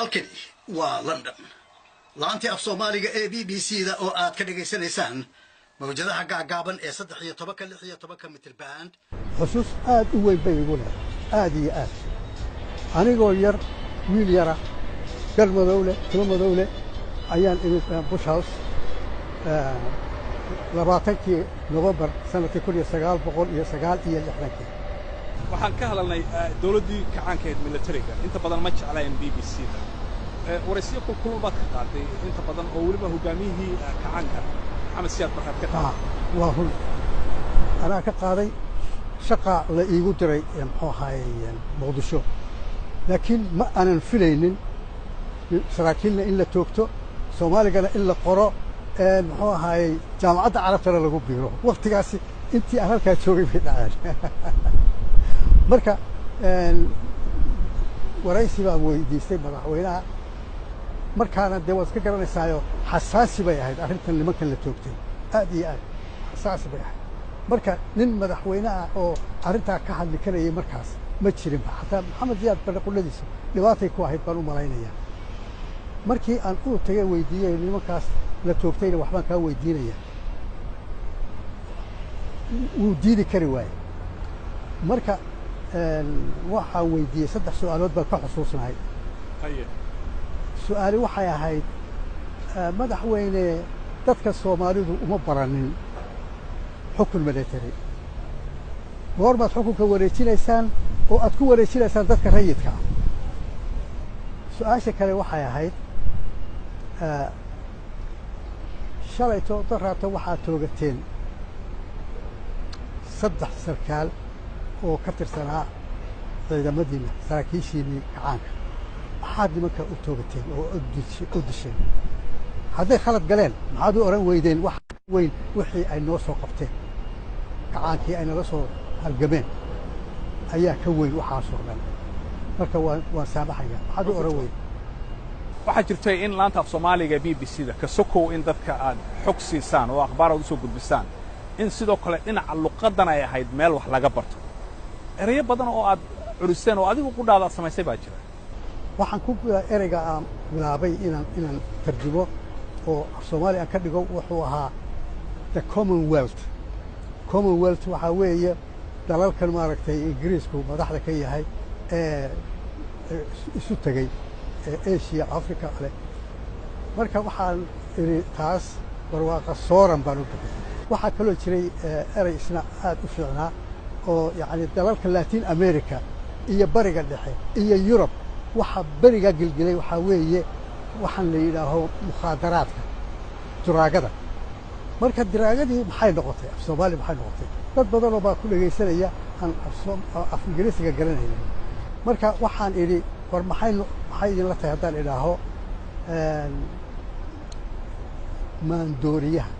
halkani waa London laantii af Soomaaliga ee BBC-da oo aad ka dhageysanaysaan mawjadaha gaagaaban ee 13 mitir band xusuus aad u weyn bay igu leedahay aad iyo aad anigoo yar wiil yara gal madowle timo madowle ayaan imid Bush House 20 November sanadkii 1969 waxaan ka hadalnay dawladdii kacaankeed militariga inta badan ma jeclayn BBC-da waraysiyo kulul baad ka qaaday inta badan oo weliba hogaamiyihii kacaanka maxamed siyaad barkaad ka qaaday waa run anaa ka qaaday shaqa la iigu diray muxuu ahaayey muqdisho laakiin ma aanan filaynin saraakiilna in la toogto soomaaligana in la qoro muxuu ahaayey jaamacadda carabtana lagu biiro waqtigaasi intii aan halkaa joogay bay dhaceen marka waraysi baan weydiistay madaxweynaha markaana dee waad ka garanaysaayo xasaasi bay ahayd arrintan nimankan la toogtay aad iyo aad xasaasi bay ahayd marka nin madaxweynaha oo arrintaa ka hadli karayay markaas ma jirinba xataa maxamed ziyaad barre qulladiisa dhibaatay ku ahayd baan u malaynayaa markii aan u tagay weydiiyey nimankaas la toogtayna waxbaan kaa weydiinaya wuu diidi kari waaye marka waxaan weydiiyey 3 su'aalood baan ka xusuusnahay su'aali waxay ahayd madaxweyne dadka Soomaalidu uma baranin xukun military goormaad xukunka wareejinaysaan oo aad ku wareejinaysaan dadka rayidka ah su'aasha kale waxay ahayd shalayto daraato waxaad toogateen 3 sarkaal oo ka tirsanaa ciidamadiina saraakiishiinii kacaanka maxaad nimanka u toogateen oo u disheen hadday khalad galeen maxaad u oran weydeen wax weyn wixii ay noo soo qabteen kacaankii ay nala soo halgameen ayaa ka weyn waxaasoo dhan marka waan saamaxaya maxaad u oran weyn waxaa jirtay in laanta af Soomaaliga BBC-da ka sokow in dadka aad xog siisaan oo akhbaar u soo gudbisaan in sidoo kale dhinaca luqadan ay ahayd meel wax laga barto erayo badan oo aad curiseen oo adigu ku dhaada samaysay baa jira waxaan ku ereyga aan bilaabay inaan tarjumo oo Soomaali aan ka dhigo wuxuu ahaa the Commonwealth waxa weeye dalalkan maaragtay Ingiriisku madaxda ka yahay ee isu tagay Asia Africa kale marka waxaan iri taas barwaaqa sooran baan u bixiyay waxa kale oo jiray erey isna aad u fiicnaa oo yaani dalalka Latin America iyo bariga dhexe iyo Europe waxa bariga gilgilay waxa weeye waxaan la yiraahdo mukhaadaraadka duraagada marka diraagadii maxay noqotay Soomaali maxay noqotay dad badan oo baa ku dhageysanaya aan af Ingiriisiga garanaynin marka waxaan iri war maxay idin la tahay haddaan idhaaho maandooriyaha